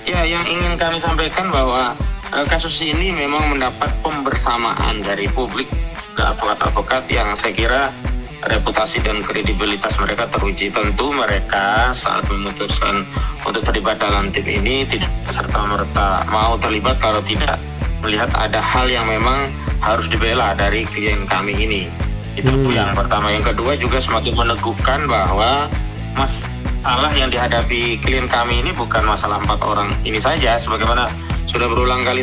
Ya, yang ingin kami sampaikan bahwa kasus ini memang mendapat pembersamaan dari publik ke advokat-advokat yang saya kira reputasi dan kredibilitas mereka teruji. Tentu mereka saat memutuskan untuk terlibat dalam tim ini tidak serta-merta mau terlibat kalau tidak melihat ada hal yang memang harus dibela dari klien kami ini. Itu yang pertama. Yang kedua juga semakin meneguhkan bahwa masalah yang dihadapi klien kami ini bukan masalah 4 orang ini saja. Sebagaimana sudah berulang kali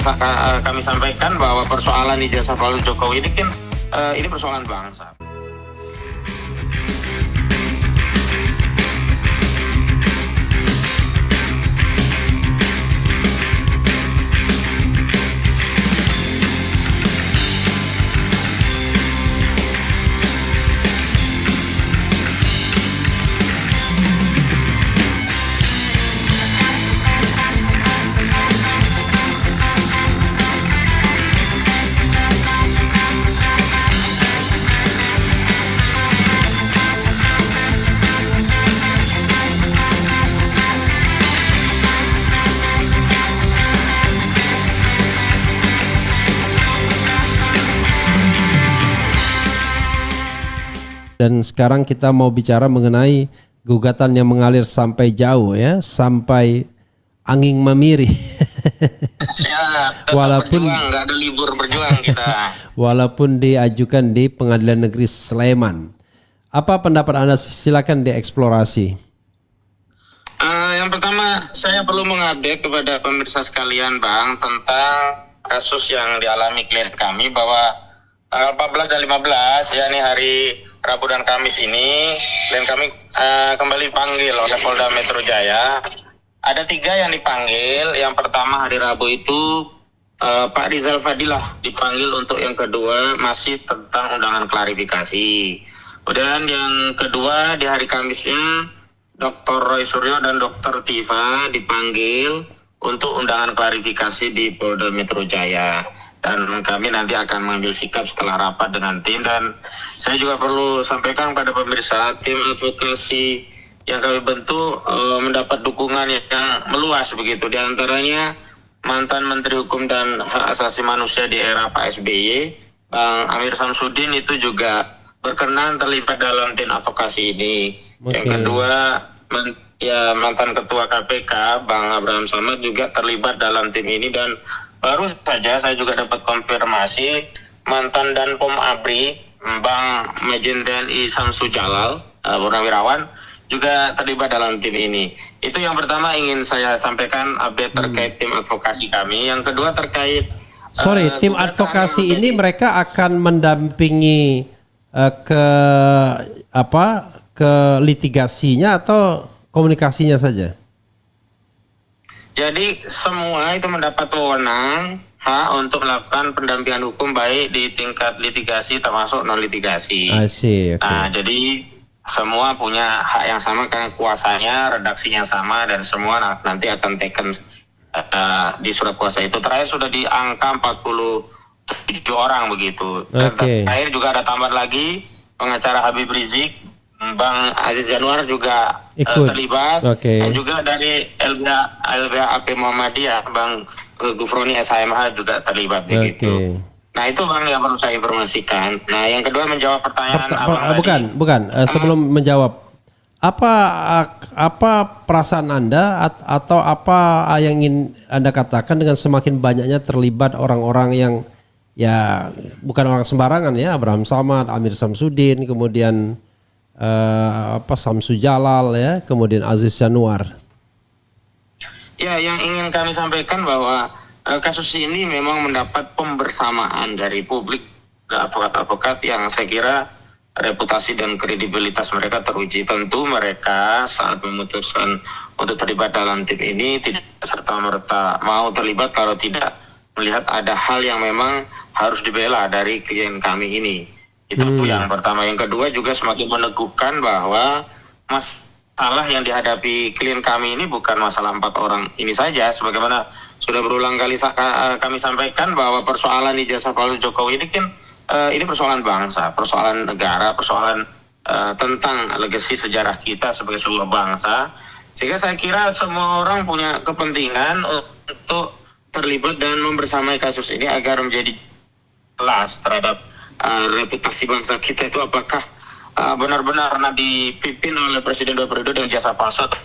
kami sampaikan bahwa persoalan ijazah palsu Jokowi ini kan ini persoalan bangsa. Dan sekarang kita mau bicara mengenai gugatan yang mengalir sampai jauh ya, sampai angin memiri. Ya, walaupun berjuang, nggak ada libur berjuang kita. Walaupun diajukan di Pengadilan Negeri Sleman. Apa pendapat Anda? Silakan dieksplorasi. Yang pertama saya perlu mengupdate kepada pemirsa sekalian Bang tentang kasus yang dialami klien kami bahwa tanggal 14 dan 15 yakni hari Rabu dan Kamis ini klien kami kembali dipanggil oleh Polda Metro Jaya. Ada 3 yang dipanggil. Yang pertama hari Rabu itu Pak Rizal Fadilah dipanggil untuk yang kedua masih tentang undangan klarifikasi. Kemudian yang kedua di hari Kamisnya Dr. Roy Suryo dan Dr. Tifa dipanggil untuk undangan klarifikasi di Polda Metro Jaya. Dan kami nanti akan mengambil sikap setelah rapat dengan tim. Dan saya juga perlu sampaikan kepada pemirsa, tim advokasi yang kami bentuk mendapat dukungan yang meluas begitu. Di antaranya mantan Menteri Hukum dan Hak Asasi Manusia di era Pak SBY, Bang Amir Samsudin itu juga berkenan terlibat dalam tim advokasi ini. Yang kedua, mantan Ketua KPK, Bang Abraham Samad juga terlibat dalam tim ini. Dan baru saja saya juga dapat konfirmasi mantan Danpom ABRI, Bang Majen TNI Samsu Jalal, Purnawirawan, juga terlibat dalam tim ini. Itu yang pertama ingin saya sampaikan update terkait tim advokasi kami. Yang kedua terkait tim advokasi ini mereka akan mendampingi ke litigasinya atau komunikasinya saja? Jadi semua itu mendapat wewenang hak untuk melakukan pendampingan hukum baik di tingkat litigasi termasuk non litigasi. Okay. Nah, jadi semua punya hak yang sama karena kuasanya, redaksinya sama dan semua nanti akan taken di surat kuasa itu. Terakhir sudah di angka 47 orang begitu. Dan terakhir juga ada tambah lagi pengacara Habib Rizik, Bang Aziz Januar juga terlibat, dan juga dari LBH Muhammadiyah, Bang Gufroni SHMH juga terlibat begitu. Nah itu Bang yang perlu saya informasikan. Nah yang kedua menjawab pertanyaan Abang sebelum menjawab, apa perasaan Anda atau apa yang ingin Anda katakan dengan semakin banyaknya terlibat orang-orang yang ya bukan orang sembarangan ya, Abraham Samad, Amir Samsudin, kemudian Samsu Jalal ya, kemudian Aziz Januar. Ya, yang ingin kami sampaikan bahwa kasus ini memang mendapat pembersamaan dari publik ke advokat-advokat yang saya kira reputasi dan kredibilitas mereka teruji. Tentu mereka saat memutuskan untuk terlibat dalam tim ini tidak serta-merta mau terlibat kalau tidak melihat ada hal yang memang harus dibela dari klien kami ini. Itu yang pertama. Yang kedua juga semakin meneguhkan bahwa masalah yang dihadapi klien kami ini bukan masalah 4 orang ini saja. Sebagaimana sudah berulang kali kami sampaikan bahwa persoalan ijazah palsu Jokowi ini kan ini persoalan bangsa, persoalan negara, persoalan tentang legasi sejarah kita sebagai sebuah bangsa. Sehingga saya kira semua orang punya kepentingan untuk terlibat dan membersamai kasus ini agar menjadi jelas terhadap reputasi bangsa kita itu apakah benar-benar pernah dipimpin oleh Presiden 2 periode dengan jasa palsu atau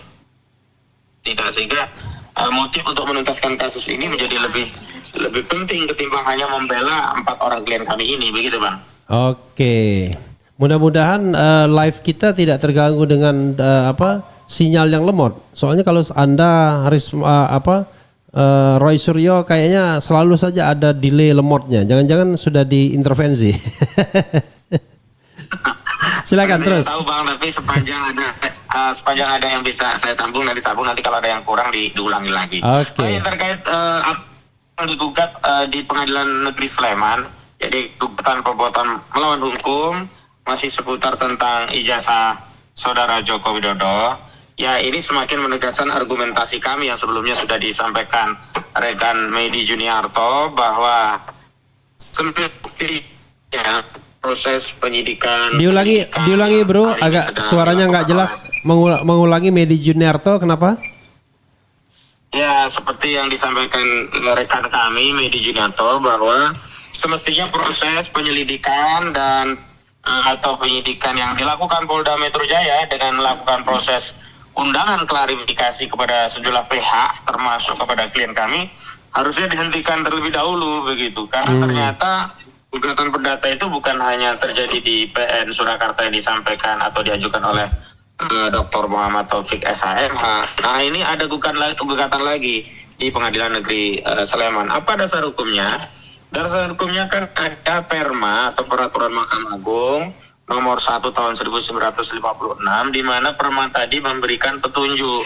tidak, sehingga motif untuk menuntaskan kasus ini menjadi lebih penting ketimbang hanya membela 4 orang klien kami ini, begitu Bang. Oke, mudah-mudahan live kita tidak terganggu dengan sinyal yang lemot. Soalnya kalau Anda Roy Suryo kayaknya selalu saja ada delay lemotnya. Jangan-jangan sudah diintervensi. Silakan terus. Tahu Bang, tapi sepanjang ada yang bisa saya sambung nanti kalau ada yang kurang diulangi lagi. Oke. Terkait yang digugat di Pengadilan Negeri Sleman, jadi gugatan perbuatan melawan hukum masih seputar tentang ijazah Saudara Joko Widodo. Ya, ini semakin menegaskan argumentasi kami yang sebelumnya sudah disampaikan rekan Medi Juniarto bahwa semestinya proses penyidikan. Diulangi bro, agak suaranya nggak jelas. Mengulangi Medi Juniarto, kenapa? Ya, seperti yang disampaikan rekan kami Medi Juniarto bahwa semestinya proses penyelidikan dan atau penyidikan yang dilakukan Polda Metro Jaya dengan melakukan proses undangan klarifikasi kepada sejumlah pihak termasuk kepada klien kami harusnya dihentikan terlebih dahulu begitu, karena ternyata gugatan perdata itu bukan hanya terjadi di PN Surakarta yang disampaikan atau diajukan oleh Dr. Muhammad Taufik SHMH. Nah, ini ada gugatan lagi di Pengadilan Negeri Sleman. Apa dasar hukumnya? Dasar hukumnya kan ada Perma atau Peraturan Mahkamah Agung nomor 1 tahun 1956 di mana Perma tadi memberikan petunjuk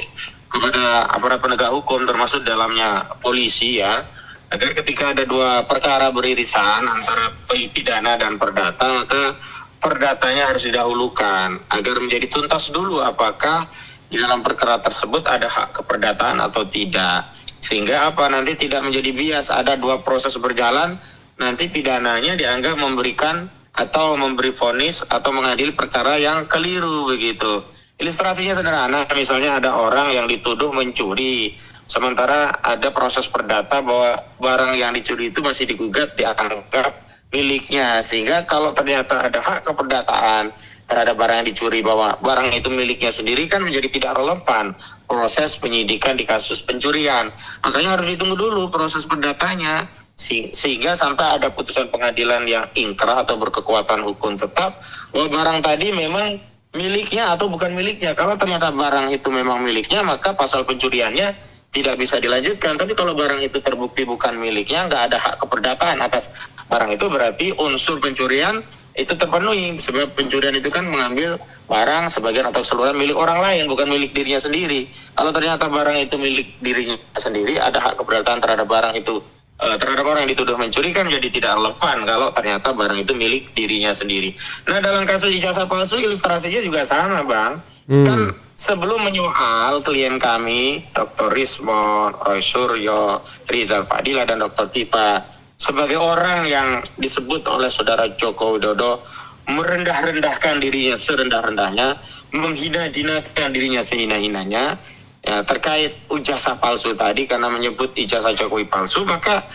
kepada aparat penegak hukum termasuk dalamnya polisi ya, agar ketika ada 2 perkara beririsan antara pidana dan perdata, maka perdatanya harus didahulukan agar menjadi tuntas dulu apakah di dalam perkara tersebut ada hak keperdataan atau tidak, sehingga nanti tidak menjadi bias, ada 2 proses berjalan, nanti pidananya dianggap memberikan atau memberi vonis atau mengadili perkara yang keliru begitu. Ilustrasinya sederhana, misalnya ada orang yang dituduh mencuri, sementara ada proses perdata bahwa barang yang dicuri itu masih digugat dianggap miliknya, sehingga kalau ternyata ada hak keperdataan terhadap barang yang dicuri bahwa barang itu miliknya sendiri kan menjadi tidak relevan proses penyidikan di kasus pencurian. Makanya harus ditunggu dulu proses perdatanya sehingga sampai ada putusan pengadilan yang ingkrah atau berkekuatan hukum tetap bahwa barang tadi memang miliknya atau bukan miliknya. Kalau ternyata barang itu memang miliknya, maka pasal pencuriannya tidak bisa dilanjutkan. Tapi kalau barang itu terbukti bukan miliknya, nggak ada hak keperdataan atas barang itu, berarti unsur pencurian itu terpenuhi, sebab pencurian itu kan mengambil barang sebagian atau keseluruhan milik orang lain, bukan milik dirinya sendiri. Kalau ternyata barang itu milik dirinya sendiri, ada hak keperdataan terhadap barang itu, terhadap orang yang dituduh mencuri kan jadi tidak relevan kalau ternyata barang itu milik dirinya sendiri. Nah, dalam kasus ijazah palsu ilustrasinya juga sama Bang. Kan sebelum menyoal klien kami Dr. Rismon, Roy Suryo, Rizal Fadila dan Dr. Tifa sebagai orang yang disebut oleh Saudara Joko Widodo merendah-rendahkan dirinya serendah-rendahnya, menghina-hinakan dirinya sehina-hinanya ya, terkait ijazah palsu tadi, karena menyebut ijazah Jokowi palsu, maka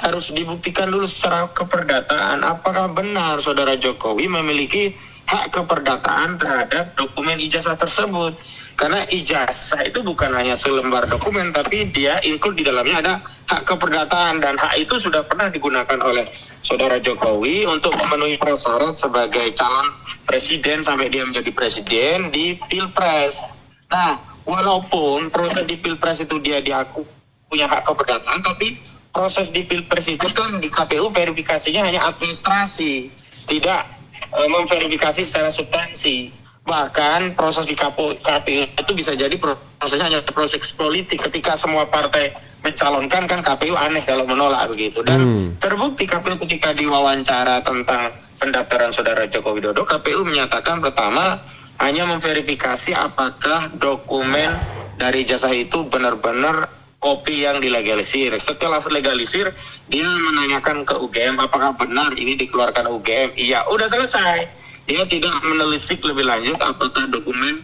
harus dibuktikan dulu secara keperdataan apakah benar Saudara Jokowi memiliki hak keperdataan terhadap dokumen ijazah tersebut. Karena ijazah itu bukan hanya selembar dokumen, tapi dia include di dalamnya ada hak keperdataan, dan hak itu sudah pernah digunakan oleh Saudara Jokowi untuk memenuhi prasyarat sebagai calon presiden sampai dia menjadi presiden di Pilpres. Nah, walaupun proses di Pilpres itu dia diaku punya hak keperdataan, tapi proses di Pilpres itu kan di KPU verifikasinya hanya administrasi, tidak memverifikasi secara substansi. Bahkan proses di KPU itu bisa jadi prosesnya hanya proses politik. Ketika semua partai mencalonkan kan KPU aneh kalau menolak begitu. Dan terbukti KPU ketika diwawancara tentang pendaftaran Saudara Joko Widodo, KPU menyatakan pertama hanya memverifikasi apakah dokumen dari ijazah itu benar-benar kopi yang dilegalisir. Setelah legalisir, dia menanyakan ke UGM apakah benar ini dikeluarkan UGM. Iya, udah selesai. Dia tidak menelisik lebih lanjut apakah dokumen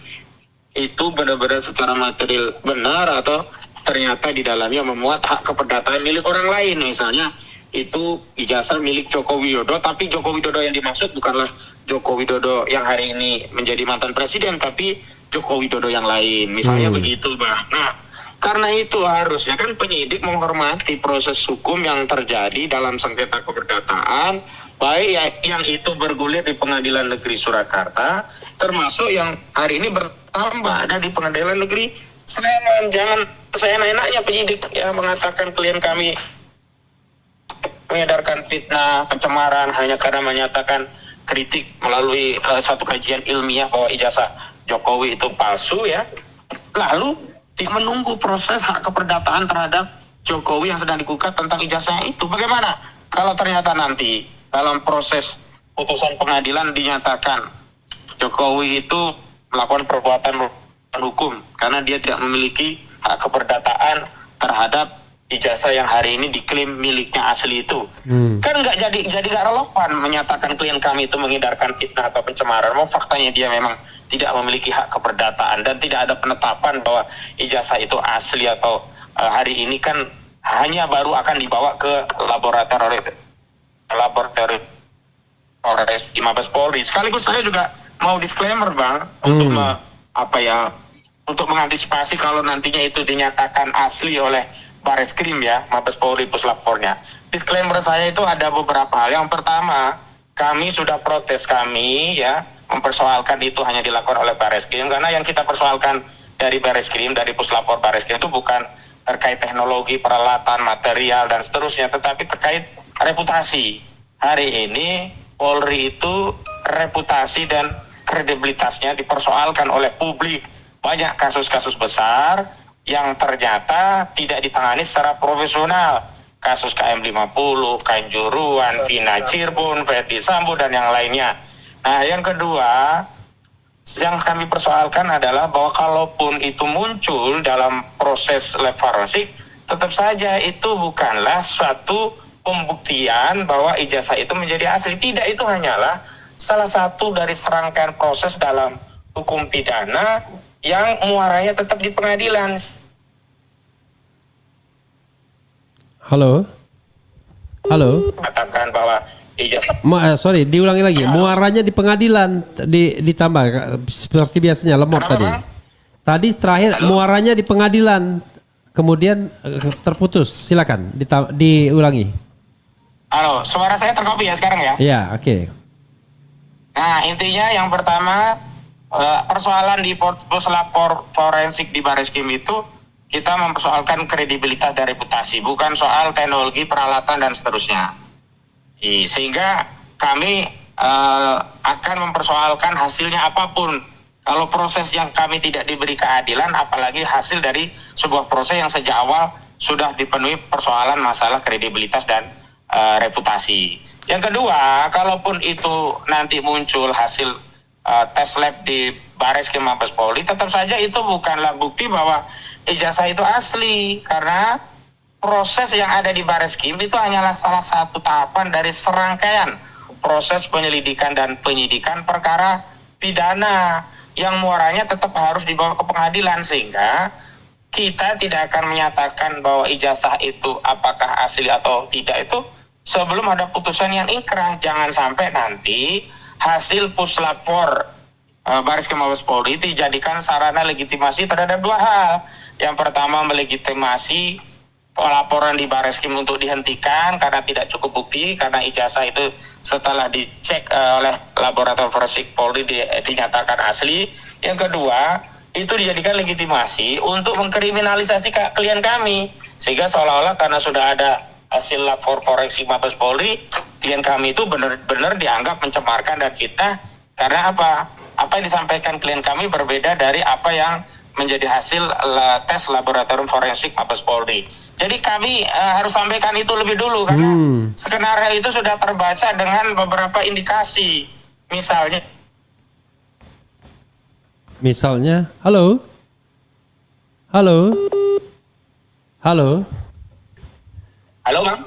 itu benar-benar secara material benar atau ternyata di dalamnya memuat hak keperdataan milik orang lain. Misalnya itu ijazah milik Joko Widodo, tapi Joko Widodo yang dimaksud bukanlah Joko Widodo yang hari ini menjadi mantan presiden, tapi Joko Widodo yang lain. Misalnya begitu, Bang. Nah, karena itu harusnya kan penyidik menghormati proses hukum yang terjadi dalam sengketa keperdataan, baik yang itu bergulir di Pengadilan Negeri Surakarta, termasuk yang hari ini bertambah ada di Pengadilan Negeri Sleman. Jangan saya nanya penyidik ya mengatakan klien kami mengedarkan fitnah, pencemaran hanya karena menyatakan kritik melalui satu kajian ilmiah bahwa ijazah Jokowi itu palsu ya. Lalu menunggu proses hak keperdataan terhadap Jokowi yang sedang digugat tentang ijazahnya itu. Bagaimana kalau ternyata nanti dalam proses putusan pengadilan dinyatakan Jokowi itu melakukan perbuatan hukum karena dia tidak memiliki hak keperdataan terhadap ijazah yang hari ini diklaim miliknya asli itu. Kan nggak jadi nggak relevan menyatakan klien kami itu mengedarkan fitnah atau pencemaran. Mau faktanya dia memang tidak memiliki hak keperdataan dan tidak ada penetapan bahwa ijazah itu asli atau hari ini kan hanya baru akan dibawa ke laboratorium di Mabes Polri. Sekaligus saya juga mau disclaimer, Bang, untuk untuk mengantisipasi kalau nantinya itu dinyatakan asli oleh Bareskrim ya, Mabes Polri Puslap 4-nya. Disclaimer saya itu ada beberapa hal. Yang pertama, kami sudah protes ya, mempersoalkan itu hanya dilakukan oleh Bareskrim, karena yang kita persoalkan dari Bareskrim, dari Puslap 4 Bareskrim itu bukan terkait teknologi, peralatan, material, dan seterusnya, tetapi terkait reputasi. Hari ini Polri itu reputasi dan kredibilitasnya dipersoalkan oleh publik. Banyak kasus-kasus besar yang ternyata tidak ditangani secara profesional. Kasus KM50, Kanjuruhan, Vina Cirebon, Ferdi Sambo, dan yang lainnya. Nah, yang kedua, yang kami persoalkan adalah bahwa kalaupun itu muncul dalam proses lab forensik, tetap saja itu bukanlah suatu pembuktian bahwa ijazah itu menjadi asli. Tidak, itu hanyalah salah satu dari serangkaian proses dalam hukum pidana yang muaranya tetap di pengadilan. Halo? Katakan bahwa ijazah diulangi lagi. Muaranya di pengadilan ditambah seperti biasanya lemot tadi. Bang? Tadi terakhir muaranya di pengadilan, kemudian terputus. Silakan diulangi. Halo, suara saya terkopi ya sekarang ya? Iya, oke. Nah, intinya yang pertama persoalan di puslap forensik di Bareskrim itu kita mempersoalkan kredibilitas dan reputasi, bukan soal teknologi, peralatan, dan seterusnya. Sehingga kami akan mempersoalkan hasilnya apapun. Kalau proses yang kami tidak diberi keadilan, apalagi hasil dari sebuah proses yang sejak awal sudah dipenuhi persoalan masalah kredibilitas dan reputasi. Yang kedua, kalaupun itu nanti muncul hasil tes lab di Bareskrim Mabes Polri, tetap saja itu bukanlah bukti bahwa ijazah itu asli, karena proses yang ada di Bareskrim itu hanyalah salah satu tahapan dari serangkaian proses penyelidikan dan penyidikan perkara pidana yang muaranya tetap harus dibawa ke pengadilan, sehingga kita tidak akan menyatakan bahwa ijazah itu apakah asli atau tidak itu sebelum ada putusan yang inkrah. Jangan sampai nanti hasil puslap 4 Bareskrim Mabes Polri dijadikan sarana legitimasi terhadap dua hal. Yang pertama, melegitimasi laporan di Bareskrim untuk dihentikan karena tidak cukup bukti, karena ijazah itu setelah dicek oleh laboratorium forensik Polri dinyatakan asli. Yang kedua, itu dijadikan legitimasi untuk mengkriminalisasi klien kami, sehingga seolah-olah karena sudah ada hasil lab forensik Mabes Polri, klien kami itu benar-benar dianggap mencemarkan dan fitnah. Karena apa yang disampaikan klien kami berbeda dari apa yang menjadi hasil tes laboratorium forensik Mabes Polri. Jadi kami harus sampaikan itu lebih dulu, karena skenario itu sudah terbaca dengan beberapa indikasi. Misalnya, halo,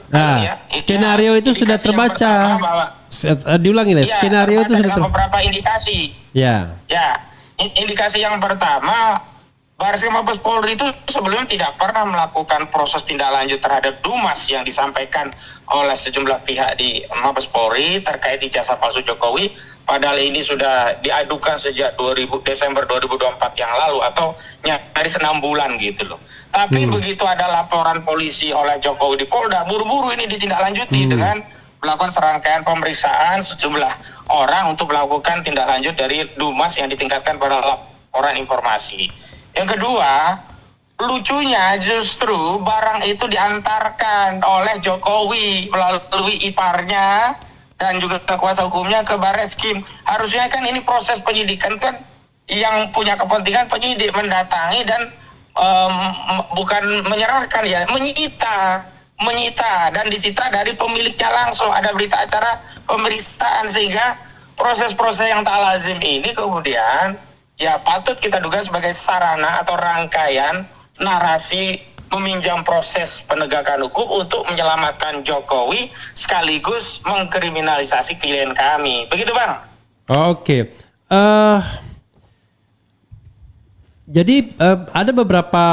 Bang. Skenario itu sudah terbaca. Diulangi lah, skenario itu sudah beberapa indikasi. Ya. indikasi yang pertama, Bareskrim Mabes Polri itu sebelumnya tidak pernah melakukan proses tindak lanjut terhadap Dumas yang disampaikan oleh sejumlah pihak di Mabes Polri terkait ijazah palsu Jokowi. Padahal ini sudah diadukan sejak Desember 2024 yang lalu atau nyaris 6 bulan gitu loh. Tapi begitu ada laporan polisi oleh Jokowi di Polda, buru-buru ini ditindaklanjuti dengan melakukan serangkaian pemeriksaan sejumlah orang untuk melakukan tindak lanjut dari Dumas yang ditingkatkan pada laporan informasi. Yang kedua, lucunya justru barang itu diantarkan oleh Jokowi melalui iparnya dan juga kuasa hukumnya ke Bareskrim. Harusnya kan ini proses penyidikan kan yang punya kepentingan penyidik mendatangi dan bukan menyerahkan ya, menyita dan disita dari pemiliknya langsung. Ada berita acara pemeriksaan sehingga proses-proses yang tak lazim ini kemudian ya patut kita duga sebagai sarana atau rangkaian narasi meminjam proses penegakan hukum untuk menyelamatkan Jokowi sekaligus mengkriminalisasi klien kami. Begitu Bang? Oke. Jadi ada beberapa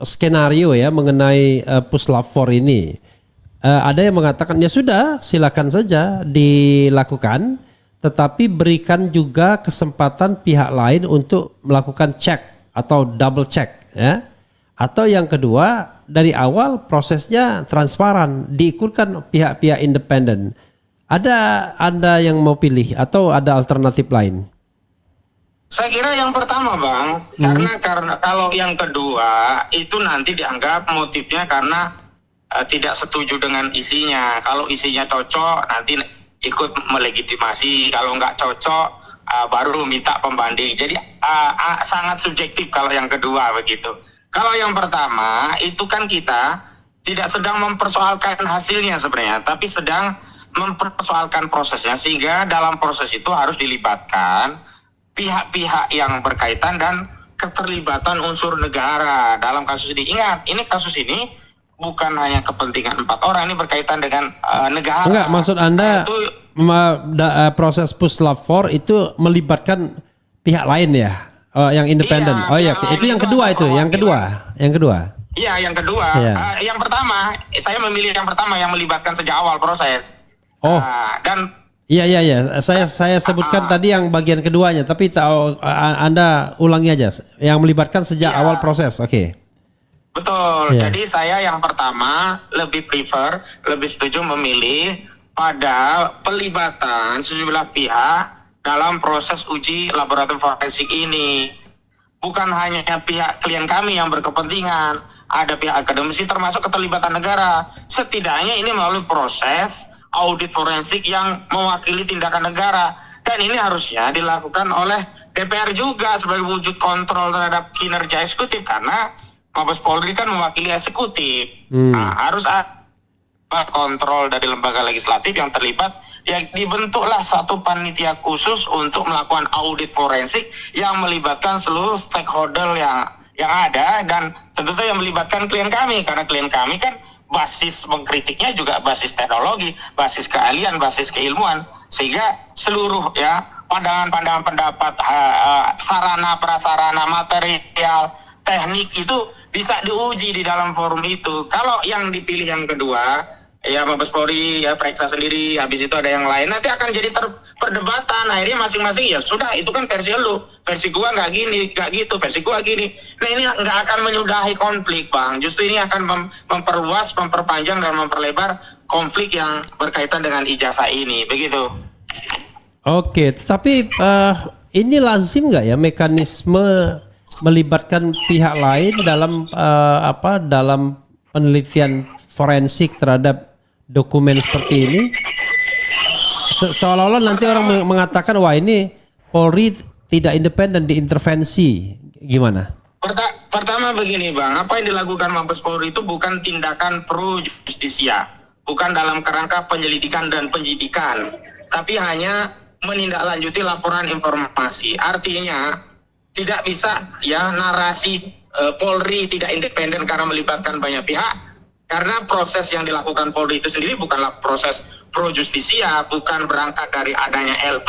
skenario ya mengenai puslap 4 ini. Ada yang mengatakan ya sudah silakan saja dilakukan, tetapi berikan juga kesempatan pihak lain untuk melakukan cek atau double check ya. Atau yang kedua, dari awal prosesnya transparan, diikutkan pihak-pihak independen. Ada Anda yang mau pilih atau ada alternatif lain? Saya kira yang pertama Bang, karena kalau yang kedua itu nanti dianggap motifnya karena tidak setuju dengan isinya. Kalau isinya cocok nanti ikut melegitimasi, kalau nggak cocok baru minta pembanding. Jadi sangat subjektif kalau yang kedua begitu. Kalau yang pertama itu kan kita tidak sedang mempersoalkan hasilnya sebenarnya, tapi sedang mempersoalkan prosesnya, sehingga dalam proses itu harus dilibatkan pihak-pihak yang berkaitan dan keterlibatan unsur negara dalam kasus ini. Ingat, ini kasus ini bukan hanya kepentingan 4 orang, ini berkaitan dengan negara. Enggak, maksud Anda proses puslap 4 itu melibatkan pihak lain ya? Yang independen. Iya, oh ya, itu yang kedua itu, yang kedua. Iya, yang kedua. Iya. Yang pertama, saya memilih yang pertama yang melibatkan sejak awal proses. Oh. Dan Iya. Saya sebutkan tadi yang bagian keduanya, tapi tahu Anda ulangi aja. Yang melibatkan sejak awal proses. Oke. Betul. Iya. Jadi saya yang pertama lebih setuju memilih pada pelibatan sejumlah pihak dalam proses uji laboratorium forensik ini. Bukan hanya pihak klien kami yang berkepentingan, ada pihak akademisi termasuk keterlibatan negara. Setidaknya ini melalui proses audit forensik yang mewakili tindakan negara. Dan ini harusnya dilakukan oleh DPR juga sebagai wujud kontrol terhadap kinerja eksekutif, karena Mabes Polri kan mewakili eksekutif. Harus kontrol dari lembaga legislatif yang terlibat, ya dibentuklah satu panitia khusus untuk melakukan audit forensik yang melibatkan seluruh stakeholder yang ada, dan tentu saja melibatkan klien kami, karena klien kami kan basis mengkritiknya juga basis teknologi, basis keahlian, basis keilmuan, sehingga seluruh ya pandangan-pandangan pendapat, sarana prasarana, material, teknik itu bisa diuji di dalam forum itu. Kalau yang dipilih yang kedua, ya Mabes Polri ya periksa sendiri, habis itu ada yang lain, nanti akan jadi perdebatan. Akhirnya masing-masing ya sudah, itu kan versi lu, versi gua nggak gini, nggak gitu, versi gua gini. Nah ini nggak akan menyudahi konflik Bang, justru ini akan memperluas, memperpanjang dan memperlebar konflik yang berkaitan dengan ijazah ini, begitu. Oke, tetapi ini lazim nggak ya mekanisme melibatkan pihak lain dalam dalam penelitian forensik terhadap dokumen seperti ini? Seolah-olah nanti orang mengatakan wah ini Polri tidak independen, diintervensi. Gimana? Pertama begini Bang, apa yang dilakukan Mabes Polri itu bukan tindakan pro justisia, bukan dalam kerangka penyelidikan dan penyidikan, tapi hanya menindaklanjuti laporan informasi. Artinya tidak bisa ya narasi Polri tidak independen karena melibatkan banyak pihak. Karena proses yang dilakukan Polri itu sendiri bukanlah proses pro justisia, bukan berangkat dari adanya LP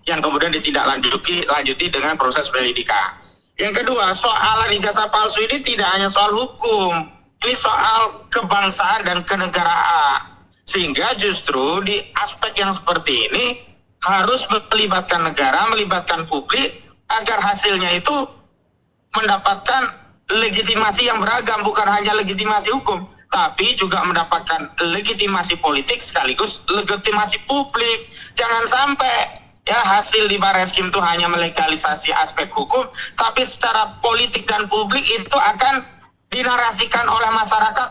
yang kemudian ditindaklanjuti dengan proses penyelidikan. Yang kedua, soalan ijazah palsu ini tidak hanya soal hukum, ini soal kebangsaan dan kenegaraan. Sehingga justru di aspek yang seperti ini harus melibatkan negara, melibatkan publik agar hasilnya itu mendapatkan legitimasi yang beragam, bukan hanya legitimasi hukum, tapi juga mendapatkan legitimasi politik sekaligus legitimasi publik. Jangan sampai ya hasil di Barreskrim itu hanya melegalisasi aspek hukum, tapi secara politik dan publik itu akan dinarasikan oleh masyarakat.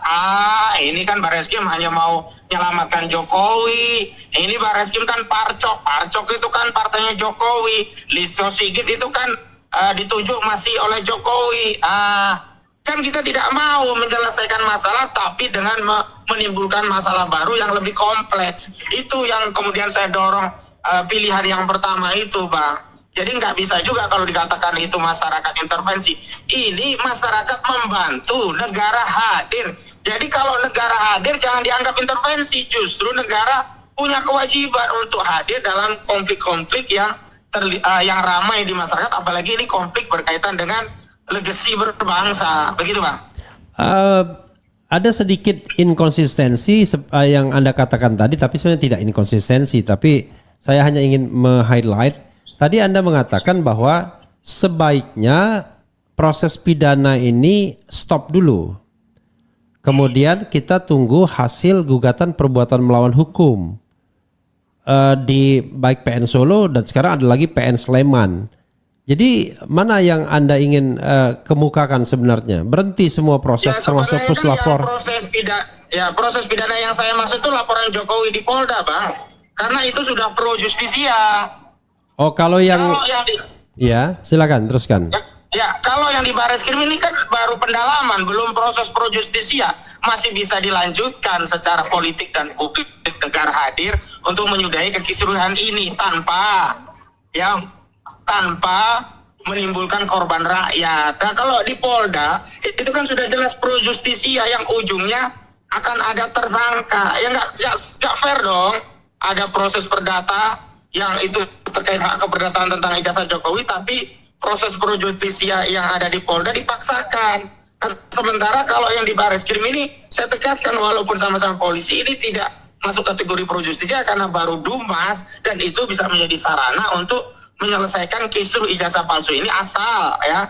Ini kan Barreskrim hanya mau menyelamatkan Jokowi. Ini Barreskrim kan Parcok itu kan partainya Jokowi. Listio Sigit itu kan ditunjuk masih oleh Jokowi. Kan kita tidak mau menyelesaikan masalah, tapi dengan menimbulkan masalah baru yang lebih kompleks. Itu yang kemudian saya dorong. Pilihan yang pertama itu, Bang. Jadi nggak bisa juga kalau dikatakan itu masyarakat intervensi. Ini masyarakat membantu, negara hadir. Jadi kalau negara hadir jangan dianggap intervensi. Justru negara punya kewajiban untuk hadir dalam konflik-konflik yang ramai di masyarakat. Apalagi ini konflik berkaitan dengan legasi berbangsa. Begitu, Bang. Ada sedikit inkonsistensi yang Anda katakan tadi, tapi sebenarnya tidak inkonsistensi. Tapi saya hanya ingin meng-highlight. Tadi Anda mengatakan bahwa sebaiknya proses pidana ini stop dulu. Kemudian kita tunggu hasil gugatan perbuatan melawan hukum di baik PN Solo dan sekarang ada lagi PN Sleman. Jadi mana yang Anda ingin kemukakan sebenarnya? Berhenti semua proses termasuk puslapor. Proses pidana yang saya maksud itu laporan Jokowi di Polda, Bang. Karena itu sudah pro justisia. Oh, kalau yang ya, silakan teruskan. Ya, kalau yang di Barreskrim ini kan baru pendalaman, belum proses pro justisia, masih bisa dilanjutkan secara politik dan publik, negara hadir untuk menyudahi kekisruhan ini tanpa menimbulkan korban rakyat. Nah, kalau di Polda itu kan sudah jelas pro justisia yang ujungnya akan ada tersangka. Ya nggak fair dong. Ada proses perdata yang itu terkait hak keperdataan tentang ijazah Jokowi, tapi proses pro justisia yang ada di Polda dipaksakan. Nah, sementara kalau yang di Barreskrim ini, saya tegaskan walaupun sama-sama polisi, ini tidak masuk kategori pro justisia karena baru dumas, dan itu bisa menjadi sarana untuk menyelesaikan kisruh ijazah palsu ini asal ya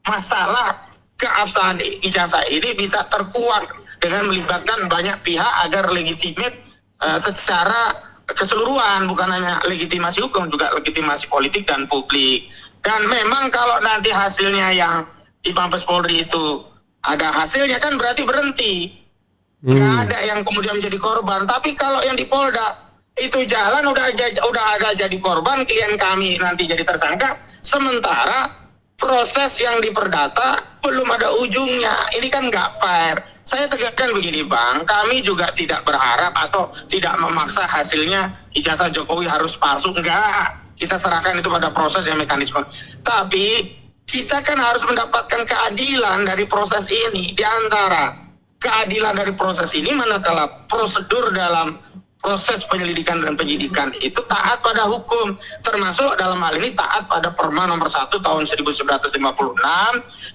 masalah keabsahan ijazah ini bisa terkuak dengan melibatkan banyak pihak agar legitimate secara keseluruhan, bukan hanya legitimasi hukum, juga legitimasi politik dan publik. Dan memang kalau nanti hasilnya yang di Mabes Polri itu ada hasilnya kan berarti berhenti. Nggak ada yang kemudian menjadi korban. Tapi kalau yang di Polda itu jalan udah ada jadi korban, klien kami nanti jadi tersangka, sementara proses yang diperdata belum ada ujungnya. Ini kan nggak fair. Saya tegaskan begini, Bang, kami juga tidak berharap atau tidak memaksa hasilnya ijazah Jokowi harus palsu. Enggak, kita serahkan itu pada proses dan mekanisme. Tapi kita kan harus mendapatkan keadilan dari proses ini. Di antara keadilan dari proses ini, manakala prosedur dalam proses penyelidikan dan penyidikan itu taat pada hukum, termasuk dalam hal ini taat pada Perma nomor 1 tahun 1956,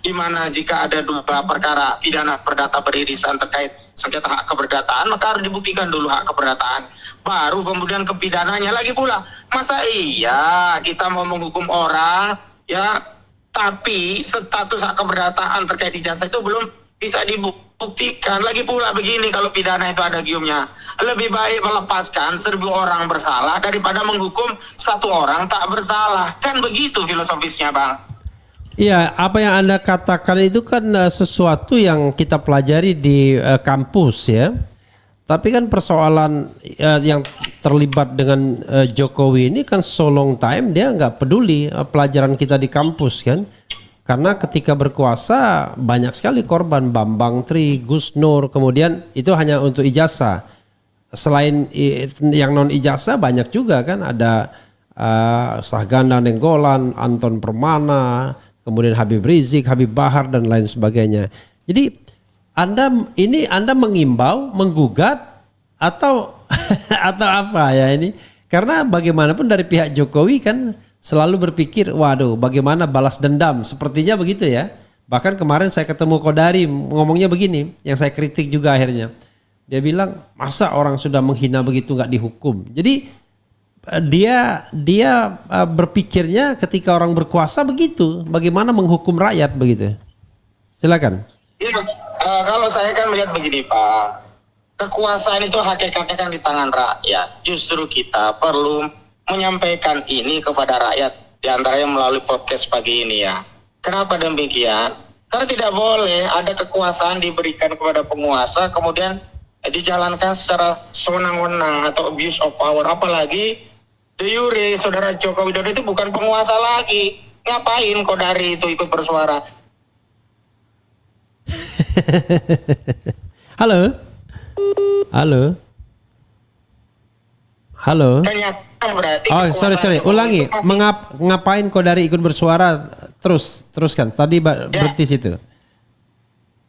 di mana jika ada dua perkara pidana perdata beririsan terkait sengketa hak keperdataan, maka harus dibuktikan dulu hak keperdataan, baru kemudian kepidananya lagi pula. Masa iya kita mau menghukum orang ya, tapi status hak keperdataan terkait ijazah itu belum bisa dibuktikan. Lagi pula begini, kalau pidana itu ada giumnya, lebih baik melepaskan 1000 orang bersalah daripada menghukum 1 orang tak bersalah. Kan begitu filosofisnya, Bang. Iya, apa yang Anda katakan itu kan sesuatu yang kita pelajari di kampus ya. Tapi kan persoalan yang terlibat dengan Jokowi ini kan so long time dia nggak peduli pelajaran kita di kampus kan. Karena ketika berkuasa banyak sekali korban, Bambang Tri, Gus Nur, kemudian itu hanya untuk ijazah. Selain yang non ijazah banyak juga kan, ada Sahganda Nenggolan, Anton Permana, kemudian Habib Rizik, Habib Bahar dan lain sebagainya. Jadi Anda mengimbau, menggugat atau atau apa ya ini? Karena bagaimanapun dari pihak Jokowi kan selalu berpikir, waduh bagaimana balas dendam, sepertinya begitu ya. Bahkan kemarin saya ketemu Kodari ngomongnya begini, yang saya kritik juga akhirnya. Dia bilang, masa orang sudah menghina begitu nggak dihukum. Jadi dia berpikirnya ketika orang berkuasa begitu, bagaimana menghukum rakyat begitu. Silakan. Iya, kalau saya kan melihat begini Pak, kekuasaan itu hakikatnya kan di tangan rakyat. Justru kita perlu menyampaikan ini kepada rakyat, diantaranya melalui podcast pagi ini ya. Kenapa demikian? Karena tidak boleh ada kekuasaan diberikan kepada penguasa kemudian dijalankan secara sewenang-wenang atau abuse of power. Apalagi de jure saudara Joko Widodo itu bukan penguasa lagi. Ngapain Kodari itu ikut bersuara? Halo. Ternyata berarti sorry. Ulangi. Ngapain Kodari ikut bersuara? Teruskan. Tadi berhenti situ.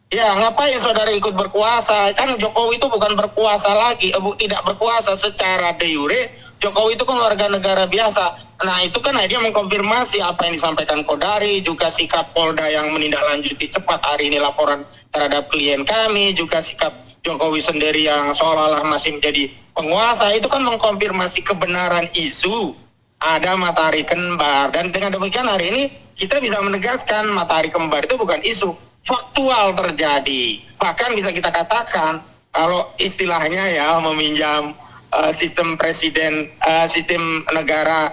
Ya, ngapain saudara ikut berkuasa? Kan Jokowi itu bukan berkuasa lagi, tidak berkuasa secara de jure. Jokowi itu kan warga negara biasa. Nah, itu kan dia mengkonfirmasi apa yang disampaikan Kodari, juga sikap Polda yang menindaklanjuti cepat hari ini laporan terhadap klien kami, juga sikap Jokowi sendiri yang seolah-olah masih menjadi penguasa, itu kan mengkonfirmasi kebenaran isu ada matahari kembar. Dan dengan demikian hari ini kita bisa menegaskan matahari kembar itu bukan isu, faktual terjadi. Bahkan bisa kita katakan kalau istilahnya ya meminjam sistem presiden, sistem negara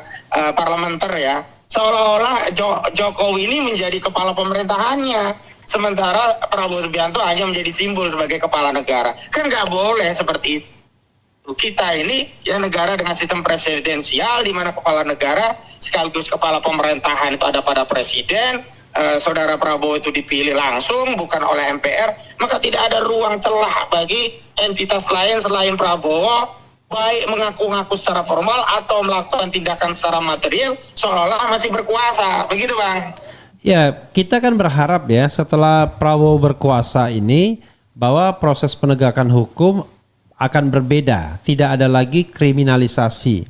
parlementer ya, seolah-olah Jokowi ini menjadi kepala pemerintahannya, sementara Prabowo Subianto hanya menjadi simbol sebagai kepala negara. Kan nggak boleh seperti itu. Kita ini ya negara dengan sistem presidensial di mana kepala negara sekaligus kepala pemerintahan itu ada pada presiden. Saudara Prabowo itu dipilih langsung bukan oleh MPR, maka tidak ada ruang celah bagi entitas lain selain Prabowo baik mengaku-ngaku secara formal atau melakukan tindakan secara material seolah-olah masih berkuasa. Begitu Bang. Ya, kita kan berharap ya setelah Prabowo berkuasa ini bahwa proses penegakan hukum akan berbeda, tidak ada lagi kriminalisasi.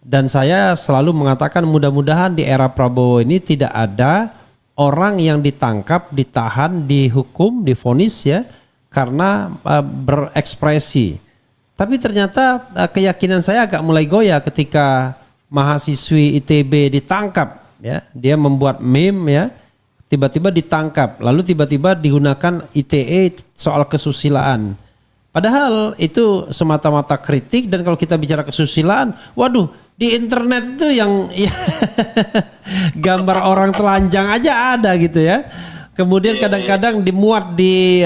Dan saya selalu mengatakan mudah-mudahan di era Prabowo ini tidak ada orang yang ditangkap, ditahan, dihukum, divonis ya karena berekspresi. Tapi ternyata keyakinan saya agak mulai goyah ketika mahasiswi ITB ditangkap ya, dia membuat meme ya, tiba-tiba ditangkap, lalu tiba-tiba digunakan ITE soal kesusilaan. Padahal itu semata-mata kritik, dan kalau kita bicara kesusilaan, waduh, di internet itu yang ya, gambar orang telanjang aja ada gitu ya. Kemudian kadang-kadang dimuat di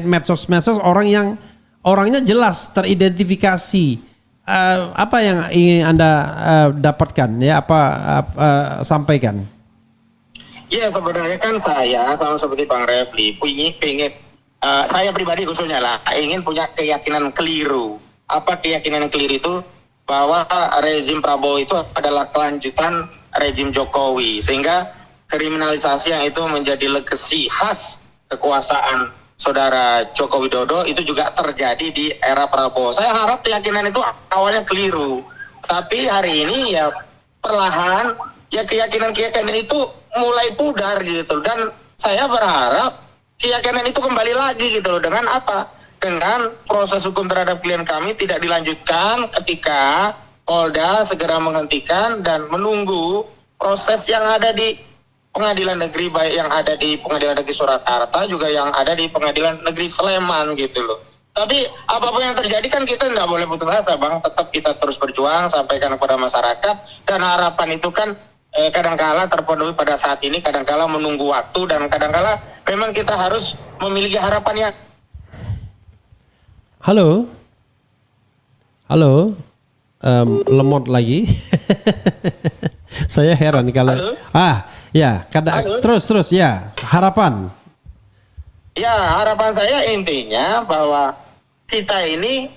medsos-medsos orangnya jelas teridentifikasi. Apa yang ingin Anda dapatkan ya, sampaikan? Ya sebenarnya kan saya sama seperti Bang Refli pengen saya pribadi khususnya lah ingin punya keyakinan keliru. Apa keyakinan keliru itu? Bahwa rezim Prabowo itu adalah kelanjutan rezim Jokowi, sehingga kriminalisasi yang itu menjadi legasi khas kekuasaan saudara Joko Widodo itu juga terjadi di era Prabowo. Saya harap keyakinan itu awalnya keliru, tapi hari ini ya perlahan ya keyakinan itu mulai pudar gitu, dan saya berharap keyakinan itu kembali lagi gitu loh. Dengan apa? Dengan proses hukum terhadap klien kami tidak dilanjutkan ketika Polda segera menghentikan dan menunggu proses yang ada di pengadilan negeri, baik yang ada di pengadilan negeri Surakarta juga yang ada di pengadilan negeri Sleman gitu loh. Tapi apapun yang terjadi kan kita tidak boleh putus asa Bang, tetap kita terus berjuang sampaikan kepada masyarakat, dan harapan itu kan kadangkala terpenuhi pada saat ini, kadangkala menunggu waktu, dan kadangkala memang kita harus memiliki harapannya. Halo, lemot lagi. Saya heran kalau Halo? Terus ya, harapan. Ya, harapan saya intinya bahwa kita ini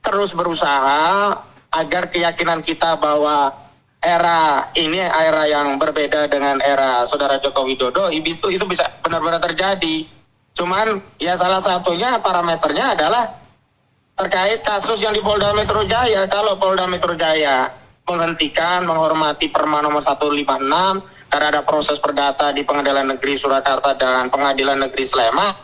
terus berusaha agar keyakinan kita bahwa era ini era yang berbeda dengan era saudara Joko Widodo itu bisa benar-benar terjadi. Cuman ya salah satunya parameternya adalah terkait kasus yang di Polda Metro Jaya. Kalau Polda Metro Jaya menghentikan, menghormati Perma nomor 156 karena ada proses perdata di Pengadilan Negeri Surakarta dan Pengadilan Negeri Sleman,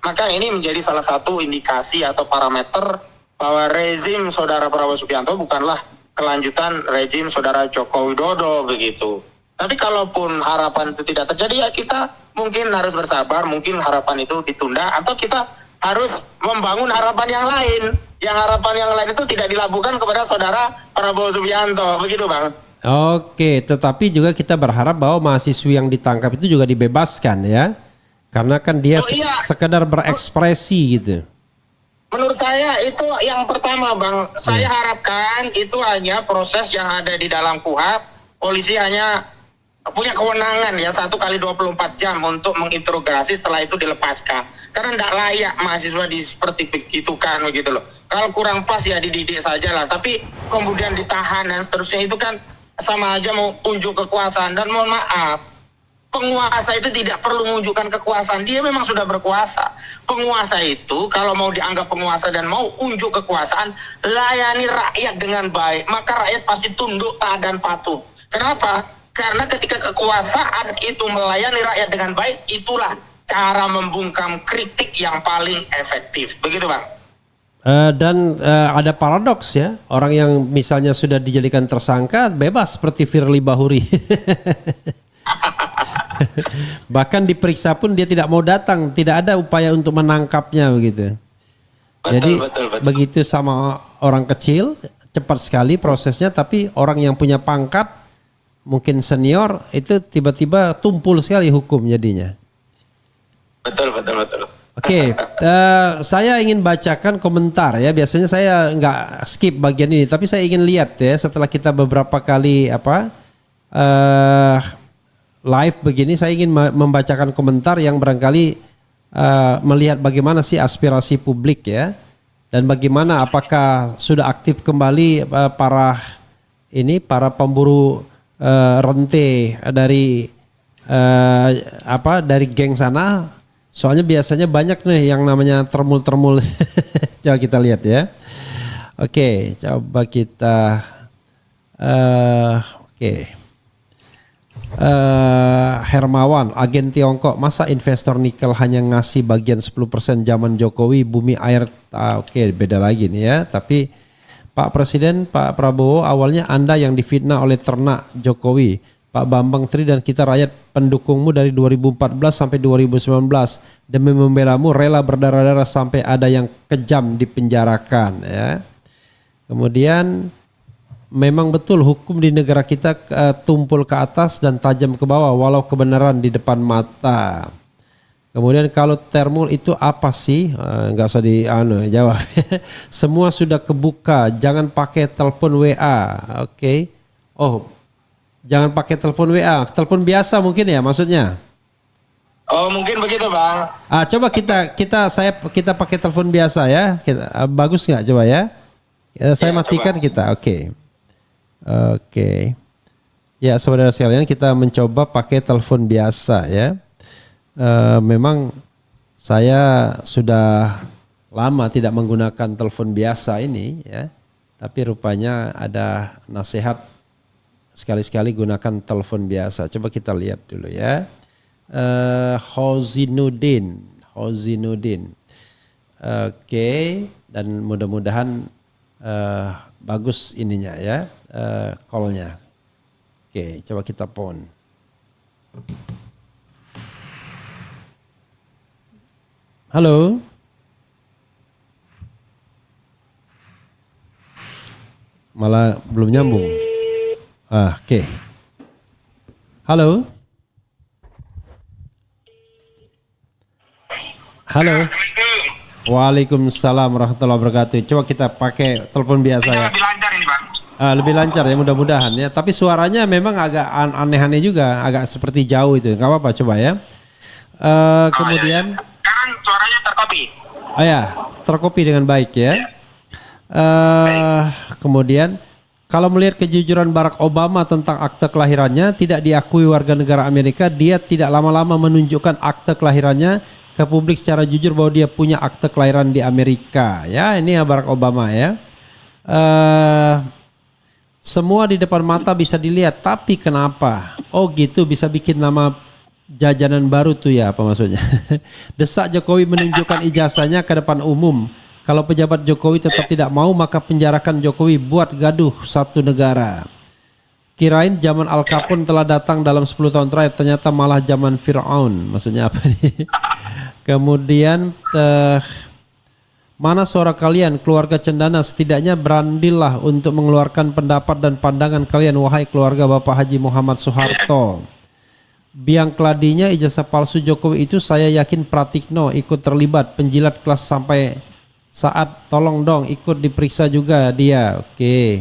maka ini menjadi salah satu indikasi atau parameter bahwa rezim Saudara Prabowo Subianto bukanlah kelanjutan rezim Saudara Joko Widodo begitu. Tapi kalaupun harapan itu tidak terjadi, ya kita mungkin harus bersabar, mungkin harapan itu ditunda, atau kita harus membangun harapan yang lain. Yang harapan yang lain itu tidak dilabuhkan kepada Saudara Prabowo Subianto, begitu Bang. Oke, tetapi juga kita berharap bahwa mahasiswi yang ditangkap itu juga dibebaskan ya. Karena kan dia sekedar berekspresi gitu. Menurut saya itu yang pertama Bang. Saya harapkan itu hanya proses yang ada di dalam KUHP. Polisi hanya punya kewenangan ya 1 kali 24 jam untuk menginterogasi, setelah itu dilepaskan. Karena tidak layak mahasiswa seperti begitu kan begitu loh. Kalau kurang pas ya dididik saja lah. Tapi kemudian ditahan dan seterusnya itu kan sama aja mau unjuk kekuasaan. Dan mohon maaf, penguasa itu tidak perlu menunjukkan kekuasaan. Dia memang sudah berkuasa. Penguasa itu kalau mau dianggap penguasa dan mau unjuk kekuasaan, layani rakyat dengan baik. Maka rakyat pasti tunduk, taat dan patuh. Kenapa? Karena ketika kekuasaan itu melayani rakyat dengan baik, itulah cara membungkam kritik yang paling efektif. Begitu Bang. Dan ada paradoks ya, orang yang misalnya sudah dijadikan tersangka bebas seperti Firly Bahuri. Bahkan diperiksa pun dia tidak mau datang, tidak ada upaya untuk menangkapnya begitu. Jadi betul. Begitu sama orang kecil, cepat sekali prosesnya, tapi orang yang punya pangkat mungkin senior itu tiba-tiba tumpul sekali hukum jadinya. Betul. Oke, saya ingin bacakan komentar ya. Biasanya saya nggak skip bagian ini, tapi saya ingin lihat ya setelah kita beberapa kali live begini, saya ingin membacakan komentar yang barangkali melihat bagaimana sih aspirasi publik ya, dan bagaimana apakah sudah aktif kembali para pemburu rente dari dari geng sana. Soalnya biasanya banyak nih yang namanya termul-termul. Coba kita lihat ya. Oke, coba kita Hermawan, agen Tiongkok, masa investor nikel hanya ngasih bagian 10% zaman Jokowi, bumi air. Oke, beda lagi nih ya. Tapi Pak Presiden, Pak Prabowo, awalnya Anda yang difitnah oleh ternak Jokowi, Pak Bambang Tri dan kita rakyat pendukungmu dari 2014 sampai 2019. Demi membelamu rela berdarah-darah sampai ada yang kejam dipenjarakan ya. Kemudian memang betul hukum di negara kita tumpul ke atas dan tajam ke bawah walau kebenaran di depan mata. Kemudian kalau termul itu apa sih? Nggak usah jawab. Semua sudah kebuka, jangan pakai telepon WA. Oke. Oh, jangan pakai telepon WA, telepon biasa mungkin ya maksudnya. Oh, mungkin begitu Bang. Coba kita pakai telepon biasa ya. Bagus nggak coba ya? Saya matikan coba. Kita. Oke. Ya, saudara sekalian, kita mencoba pakai telepon biasa ya. Memang saya sudah lama tidak menggunakan telepon biasa ini ya, tapi rupanya ada nasihat sekali-sekali gunakan telepon biasa. Coba kita lihat dulu ya. Hozinuddin. Oke, dan mudah-mudahan bagus ininya ya, call-nya. Oke, coba kita phone. Halo. Malah belum nyambung. Oke. Halo. Waalaikumsalam warahmatullahi wabarakatuh. Coba kita pakai telepon biasa ya. Lebih lancar ini Bang. Lebih lancar ya mudah-mudahan ya. Tapi suaranya memang agak aneh-aneh juga, agak seperti jauh itu. Gak apa-apa coba ya. Kemudian. Ya. Sekarang suaranya terkopi. Terkopi dengan baik ya. Kemudian kalau melihat kejujuran Barack Obama tentang akte kelahirannya tidak diakui warga negara Amerika, dia tidak lama-lama menunjukkan akte kelahirannya ke publik secara jujur bahwa dia punya akte kelahiran di Amerika. Ya, ini ya Barack Obama ya. Semua di depan mata bisa dilihat, tapi kenapa? Oh gitu, bisa bikin nama jajanan baru tuh ya, apa maksudnya? Desak Jokowi menunjukkan ijazahnya ke depan umum. Kalau pejabat Jokowi tetap tidak mau, maka penjarakan Jokowi, buat gaduh satu negara. Kirain zaman Al Capone telah datang dalam 10 tahun terakhir, ternyata malah zaman Fir'aun. Maksudnya apa nih? Kemudian mana suara kalian keluarga Cendana, setidaknya berandillah untuk mengeluarkan pendapat dan pandangan kalian, wahai keluarga Bapak Haji Muhammad Soeharto. Biang keladinya ijazah palsu Jokowi itu saya yakin Pratikno ikut terlibat, penjilat kelas sampai saat tolong dong ikut diperiksa juga dia. Oke.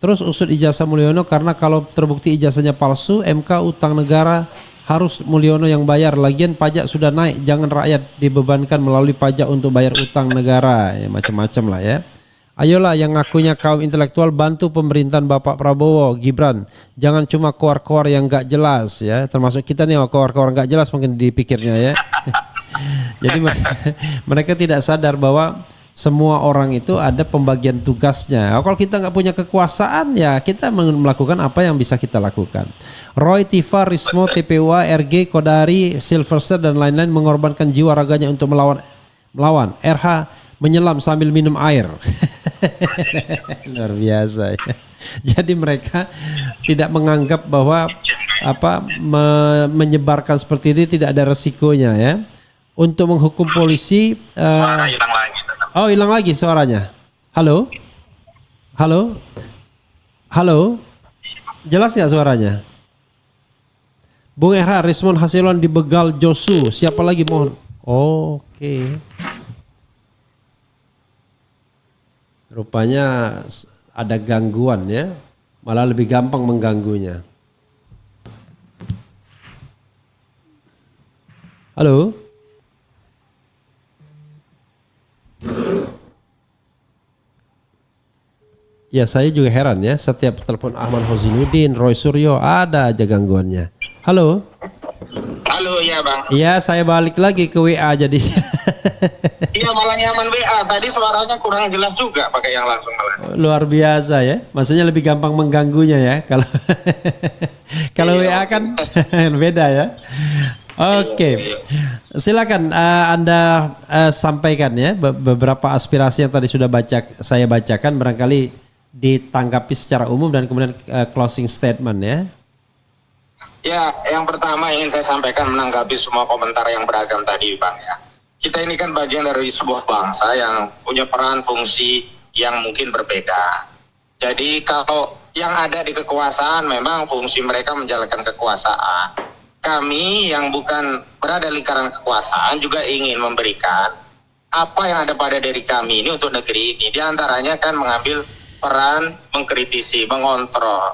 Terus usut ijazah Mulyono, karena kalau terbukti ijazahnya palsu, MK utang negara harus Mulyono yang bayar. Lagian pajak sudah naik, jangan rakyat dibebankan melalui pajak untuk bayar utang negara. Ya, macam-macam lah ya. Ayolah yang ngakunya kaum intelektual, bantu pemerintahan Bapak Prabowo, Gibran. Jangan cuma koar-koar yang gak jelas ya. Termasuk kita nih, koar-koar gak jelas mungkin dipikirnya ya. Jadi mereka tidak sadar bahwa semua orang itu ada pembagian tugasnya. Kalau kita nggak punya kekuasaan, ya kita melakukan apa yang bisa kita lakukan. Roy, Tifa, Rismo, TPUA, RG, Kodari, Silverster dan lain-lain mengorbankan jiwa raganya untuk melawan. RH menyelam sambil minum air. Luar biasa ya. Jadi mereka tidak menganggap bahwa menyebarkan seperti ini tidak ada resikonya ya. Untuk menghukum polisi. Hilang lagi. Oh, hilang lagi suaranya. Halo? Halo? Halo? Jelas nggak suaranya? Bung RH, Rismon Hasilon dibegal Josu. Siapa lagi mohon? Oh, oke. Rupanya ada gangguan ya. Malah lebih gampang mengganggunya. Halo? Ya saya juga heran ya, setiap telepon Ahmad Hozinuddin, Roy Suryo ada aja gangguannya. Halo? Halo ya Bang. Iya saya balik lagi ke WA jadi. Iya malah nyaman WA, tadi suaranya kurang jelas juga pakai yang langsung malah. Luar biasa ya, maksudnya lebih gampang mengganggunya ya kalau kalau WA kan beda ya. Oke. Silakan Anda sampaikan ya beberapa aspirasi yang tadi sudah saya bacakan, barangkali ditanggapi secara umum dan kemudian closing statement ya. Ya, yang pertama ingin saya sampaikan menanggapi semua komentar yang beragam tadi Bang ya. Kita ini kan bagian dari sebuah bangsa yang punya peran fungsi yang mungkin berbeda. Jadi kalau yang ada di kekuasaan memang fungsi mereka menjalankan kekuasaan. Kami yang bukan berada di lingkaran kekuasaan juga ingin memberikan apa yang ada pada diri kami ini untuk negeri ini. Di antaranya kan mengambil peran mengkritisi, mengontrol.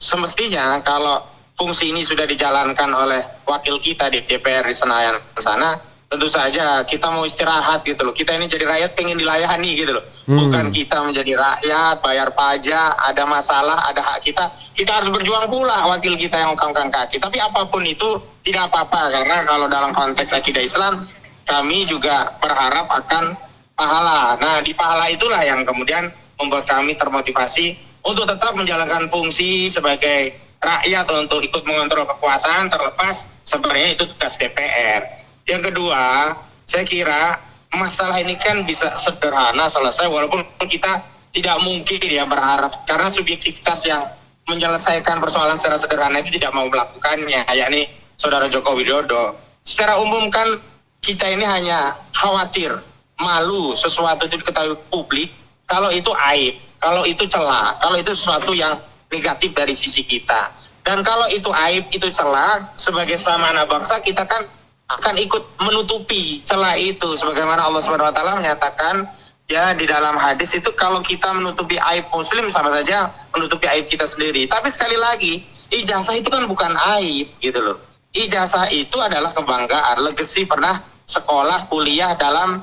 Semestinya kalau fungsi ini sudah dijalankan oleh wakil kita di DPR di Senayan sana, tentu saja kita mau istirahat gitu loh. Kita ini jadi rakyat pengen dilayani gitu loh. Bukan kita menjadi rakyat, bayar pajak, ada masalah, ada hak kita. Kita harus berjuang pula wakil kita yang ongkang kaki. Tapi apapun itu tidak apa-apa, karena kalau dalam konteks akidah Islam, kami juga berharap akan pahala. Nah di pahala itulah yang kemudian membuat kami termotivasi untuk tetap menjalankan fungsi sebagai rakyat untuk ikut mengontrol kekuasaan, terlepas sebenarnya itu tugas DPR. Yang kedua, saya kira masalah ini kan bisa sederhana selesai walaupun kita tidak mungkin ya berharap, karena subjektivitas yang menyelesaikan persoalan secara sederhana itu tidak mau melakukannya, yakni Saudara Joko Widodo. Secara umum kan kita ini hanya khawatir, malu sesuatu itu diketahui publik, kalau itu aib, kalau itu celah, kalau itu sesuatu yang negatif dari sisi kita. Dan kalau itu aib, itu celah, sebagai sesama anak bangsa kita kan akan ikut menutupi celah itu, sebagaimana Allah SWT menyatakan ya di dalam hadis itu, kalau kita menutupi aib muslim sama saja menutupi aib kita sendiri. Tapi sekali lagi, ijazah itu kan bukan aib gitu loh. Ijazah itu adalah kebanggaan, legacy pernah sekolah, kuliah dalam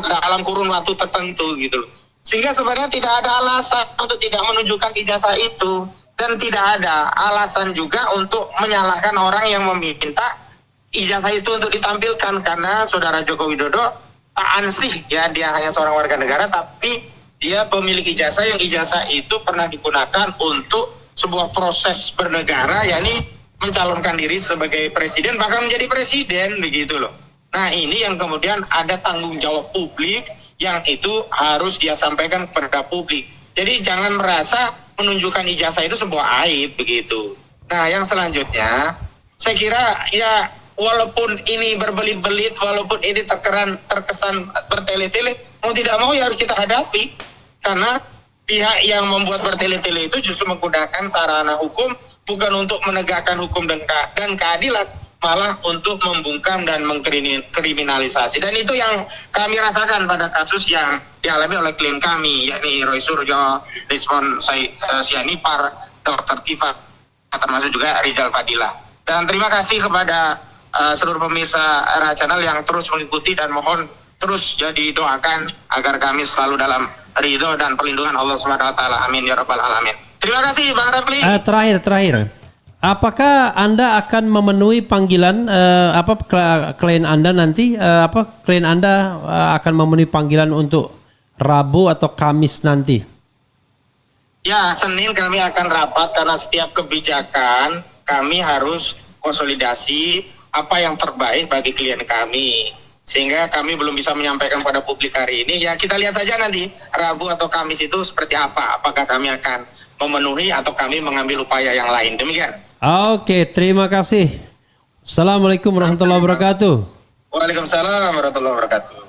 dalam kurun waktu tertentu gitu loh. Sehingga sebenarnya tidak ada alasan untuk tidak menunjukkan ijazah itu, dan tidak ada alasan juga untuk menyalahkan orang yang meminta ijazah itu untuk ditampilkan karena saudara Joko Widodo tak ansih ya, dia hanya seorang warga negara tapi dia pemilik ijazah yang ijazah itu pernah digunakan untuk sebuah proses bernegara, yakni mencalonkan diri sebagai presiden bahkan menjadi presiden begitu loh. Nah ini yang kemudian ada tanggung jawab publik yang itu harus dia sampaikan kepada publik. Jadi jangan merasa menunjukkan ijazah itu sebuah aib begitu. Nah yang selanjutnya saya kira ya walaupun ini berbelit-belit, walaupun ini terkesan bertele-tele, mau tidak mau ya harus kita hadapi. Karena pihak yang membuat bertele-tele itu justru menggunakan sarana hukum bukan untuk menegakkan hukum dan keadilan, malah untuk membungkam dan mengkriminalisasi. Dan itu yang kami rasakan pada kasus yang dialami oleh klien kami, yakni Roy Suryo, Rizwan Sianipar, Dr. Tifa, termasuk juga Rizal Fadilah. Dan terima kasih kepada seluruh pemirsa RA Channel yang terus mengikuti dan mohon terus ya didoakan agar kami selalu dalam ridho dan perlindungan Allah Subhanahu wa taala. Amin ya rabbal alamin. Terima kasih Bang Rafli. Terakhir. Apakah Anda akan memenuhi panggilan klien Anda nanti klien Anda akan memenuhi panggilan untuk Rabu atau Kamis nanti? Ya, Senin kami akan rapat karena setiap kebijakan kami harus konsolidasi apa yang terbaik bagi klien kami. Sehingga kami belum bisa menyampaikan pada publik hari ini. Ya kita lihat saja nanti Rabu atau Kamis itu seperti apa. Apakah kami akan memenuhi atau kami mengambil upaya yang lain. Demikian. Oke, terima kasih. Assalamualaikum warahmatullahi wabarakatuh. Waalaikumsalam warahmatullahi wabarakatuh.